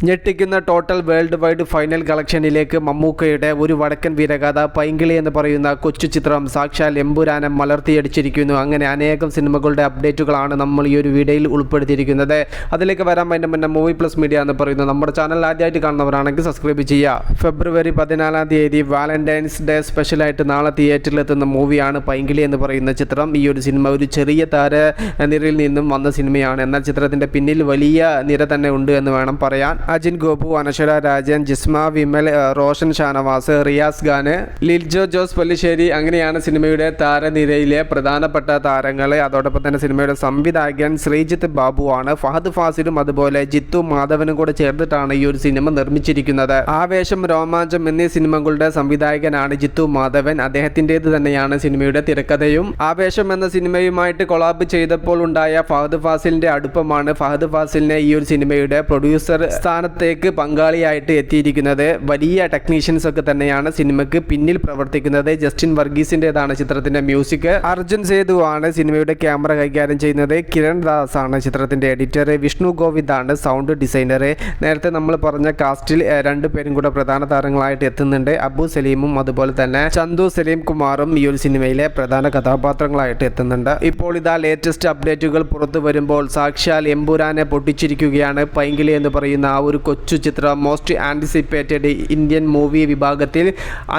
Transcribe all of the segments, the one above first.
ഞെട്ടിക്കുന്ന total world wide final കളക്ഷനിലേക്ക് മമ്മൂക്കയുടെ ഒരു വടക്കൻ വീരഗാഥ പൈങ്കിളി എന്ന് പറയുന്ന കൊച്ചു ചിത്രം സാക്ഷാൽ എമ്പുരാനെ മലർത്തിയടിച്ചിരിക്കുന്നു. അങ്ങനെ അനേകം സിനിമകളുടെ അപ്ഡേറ്റുകളാണ് നമ്മൾ ഈ ഒരു വീഡിയോയിൽ ഉൾപ്പെടുത്തിയിരിക്കുന്നത്. അതിലേക്ക് വരാൻ അതിൻ്റെ മുന്നേ മൂവി പ്ലസ് മീഡിയ എന്ന് പറയുന്നത് നമ്മുടെ ചാനൽ ആദ്യമായിട്ട് കാണുന്നവരാണെങ്കിൽ സബ്സ്ക്രൈബ് ചെയ്യുക. ഫെബ്രുവരി 14 തീയതി വാലന്റൈൻസ് ഡേ സ്പെഷ്യലായിട്ട് നാളെ തിയേറ്ററിലെത്തുന്ന മൂവിയാണ് പൈങ്കിളി എന്ന് പറയുന്ന ചിത്രം. ഈ ഒരു സിനിമ ഒരു ചെറിയ നിരയിൽ നിന്നും വന്ന സിനിമയാണ്. എന്നാൽ ചിത്രത്തിൻ്റെ പിന്നിൽ വലിയ നിര തന്നെ ഉണ്ട് എന്ന് വേണം പറയാൻ. അജിൻ ഗോപു, അനശ്വര രാജൻ, ജിസ്മ വിമൽ, റോഷൻ ഷാനവാസ്, റിയാസ് ഖാൻ, ലിൽജോ ജോസ് പല്ലിശ്ശേരി, അങ്ങനെയാണ് സിനിമയുടെ താരനിരയിലെ പ്രധാനപ്പെട്ട താരങ്ങൾ. അതോടൊപ്പം തന്നെ സിനിമയുടെ സംവിധായകൻ ശ്രീജിത്ത് ബാബുവാണ്. ഫഹദ് ഫാസിലും അതുപോലെ ജിത്തു മാധവനും കൂടെ ചേർന്നിട്ടാണ് ഈ ഒരു സിനിമ നിർമ്മിച്ചിരിക്കുന്നത്. ആവേശം, രോമാഞ്ചം എന്നീ സിനിമകളുടെ സംവിധായകനാണ് ജിത്തു മാധവൻ. അദ്ദേഹത്തിൻ്റേത് തന്നെയാണ് സിനിമയുടെ തിരക്കഥയും. ആവേശം എന്ന സിനിമയുമായിട്ട് കൊളാബ് ചെയ്തപ്പോൾ ഉണ്ടായ ഫഹദ് ഫാസിലിന്റെ അടുപ്പമാണ് ഫഹദ് ഫാസിലിനെ ഈ ഒരു സിനിമയുടെ പ്രൊഡ്യൂസർ സ്ഥാനത്തേക്ക് പങ്കാളിയായിട്ട് എത്തിയിരിക്കുന്നത്. വലിയ ടെക്നീഷ്യൻസ് ഒക്കെ തന്നെയാണ് സിനിമയ്ക്ക് പിന്നിൽ പ്രവർത്തിക്കുന്നത്. ജസ്റ്റിൻ വർഗീസിൻ്റെതാണ് ചിത്രത്തിന്റെ മ്യൂസിക്. അർജുൻ സേതു ആണ് സിനിമയുടെ ക്യാമറ കൈകാര്യം ചെയ്യുന്നത്. കിരൺ ദാസ് ആണ് ചിത്രത്തിന്റെ എഡിറ്റർ. വിഷ്ണു ഗോവിന്ദ് ആണ് സൗണ്ട് ഡിസൈനർ. നേരത്തെ നമ്മൾ പറഞ്ഞ കാസ്റ്റിൽ രണ്ടുപേരും കൂടെ പ്രധാന താരങ്ങളായിട്ട് എത്തുന്നുണ്ട്. അബു സലീമും അതുപോലെ തന്നെ ചന്തു സലീം കുമാറും ഈ ഒരു സിനിമയിലെ പ്രധാന കഥാപാത്രങ്ങളായിട്ട് എത്തുന്നുണ്ട്. ഇപ്പോൾ ഇതാ ലേറ്റസ്റ്റ് അപ്ഡേറ്റുകൾ പുറത്തു വരുമ്പോൾ സാക്ഷാൽ എമ്പുരാനെ പൊട്ടിച്ചിരിക്കുകയാണ് പൈങ്കിളി എന്ന് പറയുന്ന ആ ഒരു കൊച്ചു ചിത്രം. മോസ്റ്റ് ആൻറ്റിസിപ്പേറ്റഡ് ഇന്ത്യൻ മൂവി വിഭാഗത്തിൽ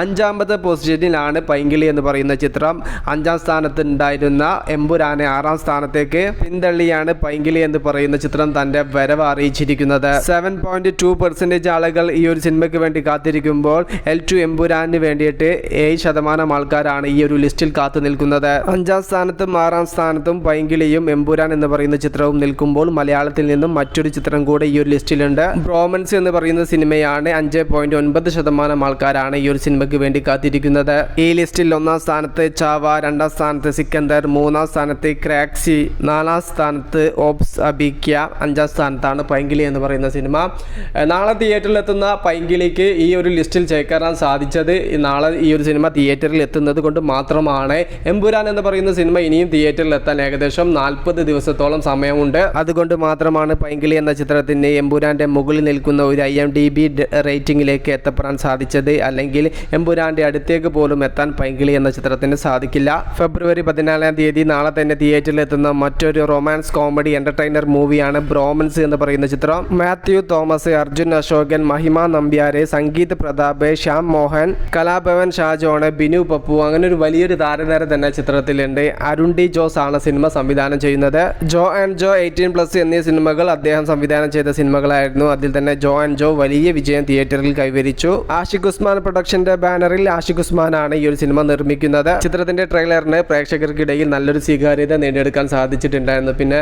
5ാമത്തെ പൊസിഷനിലാണ് പൈങ്കിളി എന്ന് പറയുന്ന ചിത്രം. 5ാം സ്ഥാനത്ത് ഉണ്ടായിരുന്ന എമ്പുരാനെ 6ാം സ്ഥാനത്തേക്ക് പിന്തള്ളിയാണ് പൈങ്കിളി എന്ന് പറയുന്ന ചിത്രം തൻ്റെ വരവ് അറിയിച്ചിരിക്കുന്നത്. 7.2% ആളുകൾ ഈ ഒരു സിനിമയ്ക്ക് വേണ്ടി കാത്തിരിക്കുമ്പോൾ L2 എമ്പുരാന് വേണ്ടിയിട്ട് 7% ആൾക്കാരാണ് ഈ ഒരു ലിസ്റ്റിൽ കാത്തു നിൽക്കുന്നത്. 5ാം സ്ഥാനത്തും 6ാം സ്ഥാനത്തും പൈങ്കിളിയും എമ്പുരാൻ എന്ന് പറയുന്ന ചിത്രവും നിൽക്കുമ്പോൾ മലയാളത്തിൽ നിന്നും മറ്റൊരു ചിത്രം കൂടെ ഈ ഒരു ലിസ്റ്റിലുണ്ട്. ബ്രോമൻസ് എന്ന് പറയുന്ന സിനിമയാണ്. 5.9% ആൾക്കാരാണ് ഈ ഒരു സിനിമയ്ക്ക് വേണ്ടി കാത്തിരിക്കുന്നത്. ഈ ലിസ്റ്റിൽ 1ാം സ്ഥാനത്ത് ചാവ, 2ാം സ്ഥാനത്ത് സിക്കന്ദർ, 3ാം സ്ഥാനത്ത് ക്രാക്സി, 4ാം സ്ഥാനത്ത് ഓബ്സ് അബിക്യ, 5ാം സ്ഥാനത്താണ് പൈങ്കിളി എന്ന് പറയുന്ന സിനിമ. നാളെ തിയേറ്ററിലെത്തുന്ന പൈങ്കിളിക്ക് ഈ ഒരു ലിസ്റ്റിൽ ചേക്കേറാൻ സാധിച്ചത് നാളെ ഈ ഒരു സിനിമ തിയേറ്ററിൽ എത്തുന്നത് കൊണ്ട് മാത്രമാണ്. എമ്പുരാൻ എന്ന് പറയുന്ന സിനിമ ഇനിയും തിയേറ്ററിൽ എത്താൻ ഏകദേശം 40 ദിവസത്തോളം സമയമുണ്ട്. അതുകൊണ്ട് മാത്രമാണ് പൈങ്കിളി എന്ന ചിത്രത്തിന് എമ്പുരാന്റെ മുകളിൽ നിൽക്കുന്ന ഒരു IMDb റേറ്റിംഗിലേക്ക് എത്തപ്പെടാൻ സാധിച്ചത്. അല്ലെങ്കിൽ എമ്പുരാന്റെ അടുത്തേക്ക് പോലും എത്താൻ പൈങ്കിളി എന്ന ചിത്രത്തിന് സാധിക്കില്ല. ഫെബ്രുവരി 14 തീയതി നാളെ തന്നെ തിയേറ്ററിൽ എത്തുന്ന മറ്റൊരു റൊമാൻസ് കോമഡി എന്റർടൈനർ മൂവിയാണ് ബ്രോമൻസ് എന്ന് പറയുന്ന ചിത്രം. മാത്യു തോമസ്, അർജുൻ അശോകൻ, മഹിമ നമ്പ്യാരെ, സംഗീത് പ്രതാപ്, ശ്യാം മോഹൻ, കലാഭവൻ ഷാജോണ്, ബിനു പപ്പു, അങ്ങനെ ഒരു വലിയൊരു താരനിര തന്നെ ചിത്രത്തിലുണ്ട്. അരുൺ ഡി ജോസ് ആണ് സിനിമ സംവിധാനം ചെയ്യുന്നത്. ജോ ആൻഡ് ജോ 18+ എന്നീ സിനിമകൾ അദ്ദേഹം സംവിധാനം ചെയ്ത സിനിമകളായിരുന്നു. അതിൽ തന്നെ ജോ ആൻഡ് ജോ വലിയ വിജയം തിയേറ്ററിൽ കൈവരിച്ചു. ആഷിഖ് ഉസ്മാൻ പ്രൊഡക്ഷന്റെ ബാനറിൽ ആഷിഖ് ഉസ്മാൻ ആണ് ഈ ഒരു സിനിമ നിർമ്മിക്കുന്നത്. ചിത്രത്തിന്റെ ട്രെയിലറിന് പ്രേക്ഷകർക്കിടയിൽ നല്ലൊരു സ്വീകാര്യത നേടിയെടുക്കാൻ സാധിച്ചിട്ടുണ്ടായിരുന്നു. പിന്നെ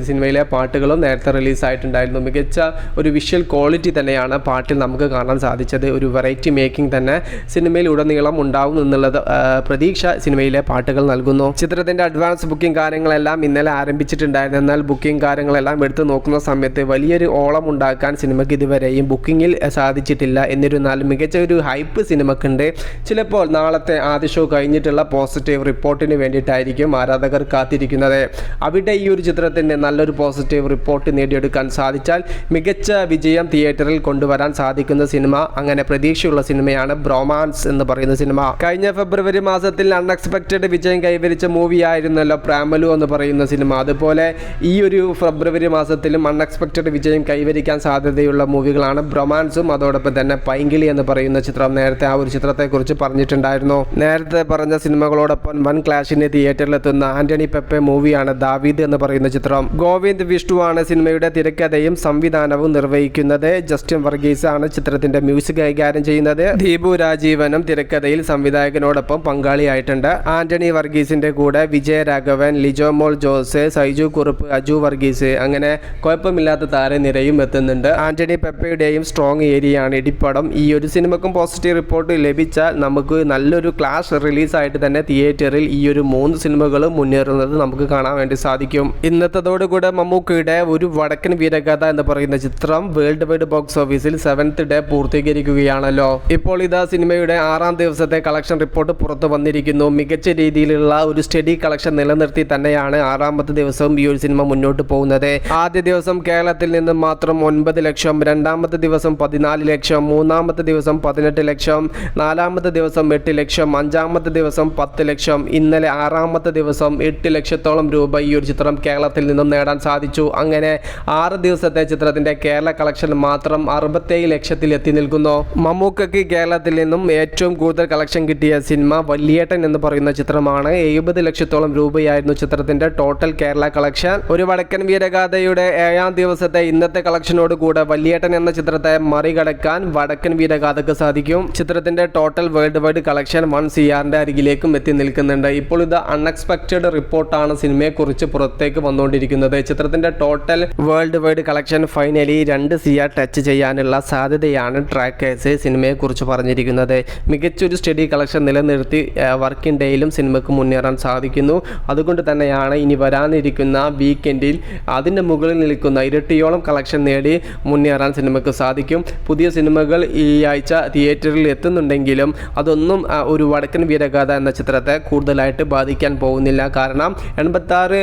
സിനിമയിലെ പാട്ടുകളും നേരത്തെ റിലീസായിട്ടുണ്ടായിരുന്നു. മികച്ച ഒരു വിഷ്വൽ ക്വാളിറ്റി തന്നെയാണ് പാട്ടിൽ നമുക്ക് കാണാൻ സാധിച്ചത്. ഒരു വെറൈറ്റി മേക്കിംഗ് തന്നെ സിനിമയിൽ ഉടനീളം ഉണ്ടാവും എന്നുള്ളത് പ്രതീക്ഷ സിനിമയിലെ പാട്ടുകൾ നൽകുന്നു. ചിത്രത്തിന്റെ അഡ്വാൻസ് ബുക്കിംഗ് കാര്യങ്ങളെല്ലാം ഇന്നലെ ആരംഭിച്ചിട്ടുണ്ടായിരുന്നു. എന്നാൽ ബുക്കിംഗ് കാര്യങ്ങളെല്ലാം എടുത്തു നോക്കുന്ന സമയത്ത് വലിയൊരു ഓളം ഉണ്ടാക്കാൻ സിനിമയ്ക്ക് ഇതുവരെയും ബുക്കിങ്ങിൽ സാധിച്ചിട്ടില്ല. എന്നിരുന്നാലും മികച്ച ഒരു ഹൈപ്പ് സിനിമക്കുണ്ട്. ചിലപ്പോൾ നാളത്തെ ആദ്യ ഷോ കഴിഞ്ഞിട്ടുള്ള പോസിറ്റീവ് റിപ്പോർട്ടിന് വേണ്ടിയിട്ടായിരിക്കും ആരാധകർ കാത്തിരിക്കുന്നത്. അവിടെ ഈ ഒരു ചിത്രത്തിന് നല്ലൊരു പോസിറ്റീവ് റിപ്പോർട്ട് നേടിയെടുക്കാൻ സാധിച്ചാൽ മികച്ച വിജയം തിയേറ്ററിൽ കൊണ്ടുവരാൻ സാധിക്കുന്ന സിനിമ, അങ്ങനെ പ്രതീക്ഷയുള്ള സിനിമയാണ് ബ്രോമാൻസ് എന്ന് പറയുന്ന സിനിമ. കഴിഞ്ഞ ഫെബ്രുവരി മാസത്തിൽ അൺഎക്സ്പെക്റ്റഡ് വിജയം കൈവരിച്ച മൂവിയായിരുന്നല്ലോ പ്രാമലു എന്ന് പറയുന്ന സിനിമ. അതുപോലെ ഈ ഒരു ഫെബ്രുവരി മാസത്തിലും അൺഎക്സ്പെക്റ്റഡ് വിജയം കൈവരിക്കാൻ സാധ്യതയുള്ള മൂവികളാണ് ബ്രൊമാൻസും അതോടൊപ്പം തന്നെ പൈങ്കിളി എന്ന് പറയുന്ന ചിത്രം. നേരത്തെ ആ ഒരു ചിത്രത്തെക്കുറിച്ച് പറഞ്ഞിട്ടുണ്ടായിരുന്നു. നേരത്തെ പറഞ്ഞ സിനിമകളോടൊപ്പം വൻ ക്ലാഷിന് തിയേറ്ററിലെത്തുന്ന ആന്റണി പെപ്പെ മൂവിയാണ് ദാവീദ് എന്ന് പറയുന്ന ചിത്രം. ഗോവിന്ദ് വിഷ്ണു ആണ് സിനിമയുടെ തിരക്കഥയും സംവിധാനവും നിർവഹിക്കുന്നത്. ജസ്റ്റിൻ വർഗീസ് ആണ് ചിത്രത്തിന്റെ മ്യൂസിക് കൈകാര്യം ചെയ്യുന്നത്. ദീപു രാജീവനും തിരക്കഥയിൽ സംവിധായകനോടൊപ്പം പങ്കാളിയായിട്ടുണ്ട്. ആന്റണി വർഗീസിന്റെ കൂടെ വിജയരാഘവൻ, ലിജോ മോൾ ജോസ്, സൈജു കുറുപ്പ്, അജു വർഗീസ്, അങ്ങനെ കുഴപ്പമില്ലാത്ത താരനിരയും എത്തുന്നുണ്ട്. ആന്റണി പെപ്പയുടെയും സ്ട്രോങ് ഏരിയയാണ് ഇടിപ്പടം. ഈ ഒരു സിനിമക്കും പോസിറ്റീവ് റിപ്പോർട്ട് ലഭിച്ചാൽ നമുക്ക് നല്ലൊരു ക്ലാഷ് റിലീസായിട്ട് തന്നെ തിയേറ്ററിൽ ഈ ഒരു 3 സിനിമകളും മുന്നേറുന്നത് നമുക്ക് കാണാൻ വേണ്ടി സാധിക്കും. ഇന്നത്തതോടുകൂടെ മമ്മൂക്കയുടെ ഒരു വടക്കൻ വീരഗാഥ എന്ന് പറയുന്ന ചിത്രം വേൾഡ് വൈഡ് ബോക്സ് ഓഫീസിൽ 7th ഡേ പൂർത്തീകരിക്കുകയാണല്ലോ. ഇപ്പോൾ ഇതാ സിനിമയുടെ 6ാം ദിവസത്തെ കളക്ഷൻ റിപ്പോർട്ട് പുറത്തു വന്നിരിക്കുന്നു. മികച്ച രീതിയിലുള്ള ഒരു സ്റ്റഡി കളക്ഷൻ നിലനിർത്തി തന്നെയാണ് 6ാമത്തെ ദിവസവും ഈ ഒരു സിനിമ മുന്നോട്ട് പോകുന്നത്. ആദ്യ ദിവസം കേരളത്തിൽ നിന്നും മാത്രം 9 ലക്ഷം, രണ്ടാമത്തെ ദിവസം 14 ലക്ഷം, മൂന്നാമത്തെ ദിവസം 18 ലക്ഷം, നാലാമത്തെ ദിവസം 8 ലക്ഷം, അഞ്ചാമത്തെ ദിവസം 10 ലക്ഷം, ഇന്നലെ 6ാമത്തെ ദിവസം 8 ലക്ഷത്തോളം രൂപ ഈ ഒരു ചിത്രം കേരളത്തിൽ നിന്നും നേടാൻ സാധിച്ചു. അങ്ങനെ 6 ദിവസത്തെ ചിത്രത്തിന്റെ കേരള കളക്ഷൻ മാത്രം 67 ലക്ഷത്തിൽ എത്തി നിൽക്കുന്നു. മമ്മൂക്കയ്ക്ക് കേരളത്തിൽ നിന്നും ഏറ്റവും കൂടുതൽ കളക്ഷൻ കിട്ടിയ സിനിമ വല്യേട്ടൻ എന്ന് പറയുന്ന ചിത്രമാണ്. 70 ലക്ഷത്തോളം രൂപയായിരുന്നു ചിത്രത്തിന്റെ ടോട്ടൽ കേരള കളക്ഷൻ. ഒരു വടക്കൻ വീരഗാഥയുടെ 7ാം ദിവസത്തെ ഇന്നത്തെ കളക്ഷനോട് കൂടെ വല്യേട്ടൻ എന്ന ചിത്രത്തെ മറികടക്കാൻ വടക്കൻ വീരഗാഥക്ക് സാധിക്കും. ചിത്രത്തിന്റെ ടോട്ടൽ വേൾഡ് വൈഡ് കളക്ഷൻ 1 CRന്റെ അരികിലേക്കും എത്തി നിൽക്കുന്നുണ്ട്. ഇപ്പോൾ ഇത് അൺഎക്സ്പെക്റ്റഡ് റിപ്പോർട്ടാണ് സിനിമയെക്കുറിച്ച് പുറത്തേക്ക് വന്നുകൊണ്ടിരിക്കുന്നത്. ചിത്രത്തിന്റെ total world wide collection finally 2 CR touch ചെയ്യാനുള്ള സാധ്യതയാണ് ട്രാക്കേഴ്സ് സിനിമയെക്കുറിച്ച് പറഞ്ഞിരിക്കുന്നത്. മികച്ചൊരു സ്റ്റഡി കളക്ഷൻ നിലനിർത്തി വർക്കിംഗ് ഡേയിലും സിനിമയ്ക്ക് മുന്നേറാൻ സാധിക്കുന്നു. അതുകൊണ്ട് തന്നെയാണ് ഇനി വരാനിരിക്കുന്ന വീക്കെൻഡിൽ അതിൻ്റെ മുകളിൽ നിൽക്കുന്ന ഇരട്ടിയോളം കളക്ഷൻ നേടി മുന്നേറാൻ സിനിമയ്ക്ക് സാധിക്കും. പുതിയ സിനിമകൾ ഈ ആഴ്ച തിയേറ്ററിൽ എത്തുന്നുണ്ടെങ്കിലും അതൊന്നും ഒരു വടക്കൻ വീരഗാഥ എന്ന ചിത്രത്തെ കൂടുതലായിട്ട് ബാധിക്കാൻ പോകുന്നില്ല. കാരണം 86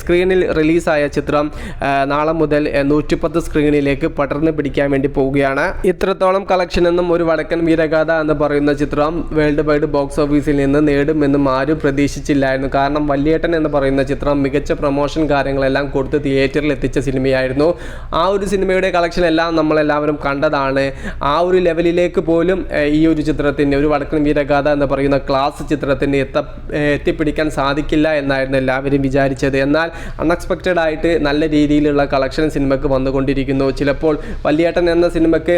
സ്ക്രീനിൽ റിലീസായ ചിത്രം നാളെ മുതൽ 110 സ്ക്രീനിലേക്ക് പടർന്ന് പിടിക്കാൻ വേണ്ടി പോവുകയാണ്. ഇത്രത്തോളം കളക്ഷനൊന്നും ഒരു വടക്കൻ വീരഗാഥ എന്ന് പറയുന്ന ചിത്രം വേൾഡ് വൈഡ് ബോക്സ് ഓഫീസിൽ നിന്ന് നേടുമെന്നും ആരും പ്രതീക്ഷിച്ചില്ലായിരുന്നു. കാരണം വല്യേട്ടൻ എന്ന് പറയുന്ന ചിത്രം മികച്ച പ്രൊമോഷൻ കാര്യങ്ങളെല്ലാം കൊടുത്ത് തിയേറ്ററിൽ എത്തിച്ച സിനിമയായിരുന്നു. ആ ഒരു സിനിമയുടെ കളക്ഷൻ എല്ലാം നമ്മളെല്ലാവരും കണ്ടതാണ്. ആ ഒരു ലെവലിലേക്ക് പോലും ഈ ഒരു ചിത്രത്തിന്, ഒരു വടക്കൻ വീരഗാഥ എന്ന് പറയുന്ന ക്ലാസ് ചിത്രത്തിന് എത്തിപ്പിടിക്കാൻ സാധിക്കില്ല എന്നായിരുന്നു എല്ലാവരും വിചാരിച്ചത്. എന്നാൽ അൺഎക്സ്പെക്റ്റഡ് ആയിട്ട് നല്ല രീതിയിലുള്ള കളക്ഷൻ സിനിമയ്ക്ക് വന്നുകൊണ്ടിരിക്കുന്നു. ചിലപ്പോൾ വല്യേട്ടൻ എന്ന സിനിമയ്ക്ക്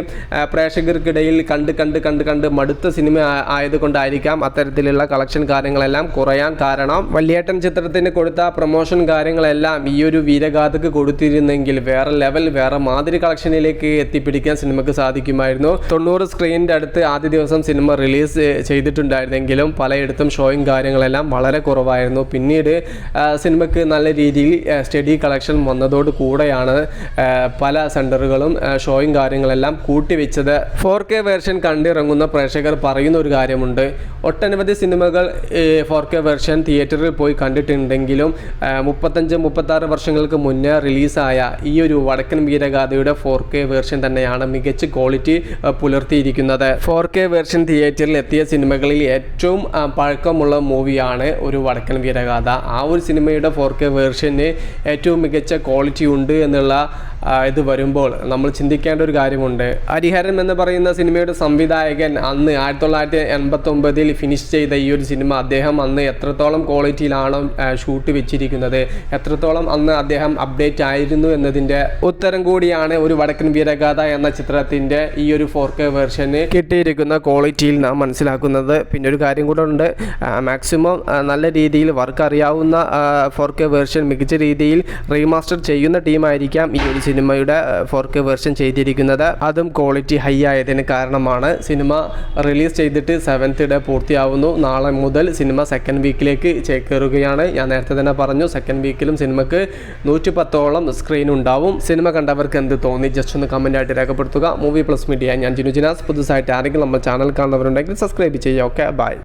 പ്രേക്ഷകർക്കിടയിൽ കണ്ട് മടുത്ത സിനിമ ആയതുകൊണ്ടായിരിക്കാം അത്തരത്തിലുള്ള കളക്ഷൻ കാര്യങ്ങളെല്ലാം കുറയാൻ കാരണം. വല്യേട്ടൻ ചിത്രത്തിന് കൊടുത്ത പ്രൊമോഷൻ കാര്യങ്ങളെല്ലാം ഈ ഒരു വീരഗാഥക്ക് കൊടുത്തിരുന്നെങ്കിൽ വേറെ ലെവൽ, വേറെ മാതിരി കളക്ഷനിലേക്ക് എത്തിപ്പിടിക്കാൻ സിനിമയ്ക്ക് സാധിക്കുമായിരുന്നു. 90 സ്ക്രീനിൻ്റെ അടുത്ത് ആദ്യ ദിവസം സിനിമ റിലീസ് ചെയ്തിട്ടുണ്ടായിരുന്നെങ്കിലും പലയിടത്തും ഷോയും കാര്യങ്ങളെല്ലാം വളരെ കുറവായിരുന്നു. പിന്നീട് സിനിമയ്ക്ക് നല്ല രീതിയിൽ സ്റ്റഡി കളക്ഷൻ വന്നതോട് കൂടെയാണ് പല സെൻറ്ററുകളും ഷോയും കാര്യങ്ങളെല്ലാം കൂട്ടിവെച്ചത്. 4K വേർഷൻ കണ്ടിറങ്ങുന്ന പ്രേക്ഷകർ പറയുന്ന ഒരു കാര്യമുണ്ട്. ഒട്ടനവധി സിനിമകൾ 4K വേർഷൻ തിയേറ്ററിൽ പോയി കണ്ടിട്ടുണ്ടെങ്കിലും 35-36 വർഷങ്ങൾക്ക് മുന്നേ റിലീസായ ഈ ഒരു വടക്കൻ വീരഗാഥയുടെ 4K വേർഷൻ തന്നെയാണ് മികച്ച ക്വാളിറ്റി പുലർത്തിയിരിക്കുന്നത്. 4K വേർഷൻ തിയേറ്ററിൽ എത്തിയ സിനിമകളിൽ ഏറ്റവും പഴക്കമുള്ള മൂവിയാണ് ഒരു വടക്കൻ വീരഗാഥ. ആ ഒരു സിനിമയുടെ 4K വേർഷന് ഏറ്റവും മികച്ച ക്വാളിറ്റി ഉണ്ട് എന്നുള്ള ഇത് വരുമ്പോൾ നമ്മൾ ചിന്തിക്കേണ്ട ഒരു കാര്യമുണ്ട്. ഹരിഹരൻ എന്ന് പറയുന്ന സിനിമയുടെ സംവിധായകൻ അന്ന് 1989 ഫിനിഷ് ചെയ്ത ഈ ഒരു സിനിമ അദ്ദേഹം അന്ന് എത്രത്തോളം ക്വാളിറ്റിയിലാണ് ഷൂട്ട് വെച്ചിരിക്കുന്നത്, എത്രത്തോളം അന്ന് അദ്ദേഹം അപ്ഡേറ്റ് ആയിരുന്നു എന്നതിൻ്റെ ഉത്തരം കൂടിയാണ് ഒരു വടക്കൻ വീരഗാഥ എന്ന ചിത്രത്തിൻ്റെ ഈ ഒരു 4K വേർഷന് കിട്ടിയിരിക്കുന്ന ക്വാളിറ്റിയിൽ നാം മനസ്സിലാക്കുന്നത്. പിന്നെ ഒരു കാര്യം കൂടെ ഉണ്ട്, മാക്സിമം നല്ല രീതിയിൽ വർക്ക് അറിയാവുന്ന 4K വേർഷൻ മികച്ച രീതിയിൽ റീമാസ്റ്റർ ചെയ്യുന്ന ടീമായിരിക്കാം ഈ ഒരു സിനിമയുടെ 4K വേർഷൻ ചെയ്തിരിക്കുന്നത്. അതും ക്വാളിറ്റി ഹൈ ആയതിന് കാരണമാണ്. സിനിമ റിലീസ് ചെയ്തിട്ട് 7th ഡേ പൂർത്തിയാവുന്നു. നാളെ മുതൽ സിനിമ സെക്കൻഡ് വീക്കിലേക്ക് ചേക്കേറുകയാണ്. ഞാൻ നേരത്തെ തന്നെ പറഞ്ഞു, സെക്കൻഡ് വീക്കിലും സിനിമയ്ക്ക് 110ഓളം സ്ക്രീൻ ഉണ്ടാവും. സിനിമ കണ്ടവർക്ക് എന്ത് തോന്നി ജസ്റ്റ് ഒന്ന് കമൻ്റ് ആയിട്ട് രേഖപ്പെടുത്തുക. മൂവി പ്ലസ് മീഡിയ, ഞാൻ ജിനു ജിനാസ്. പുതുസായിട്ട് ആരെങ്കിലും നമ്മൾ ചാനൽ കാണുന്നവരുണ്ടെങ്കിൽ സബ്സ്ക്രൈബ് ചെയ്യുക. Okay, by.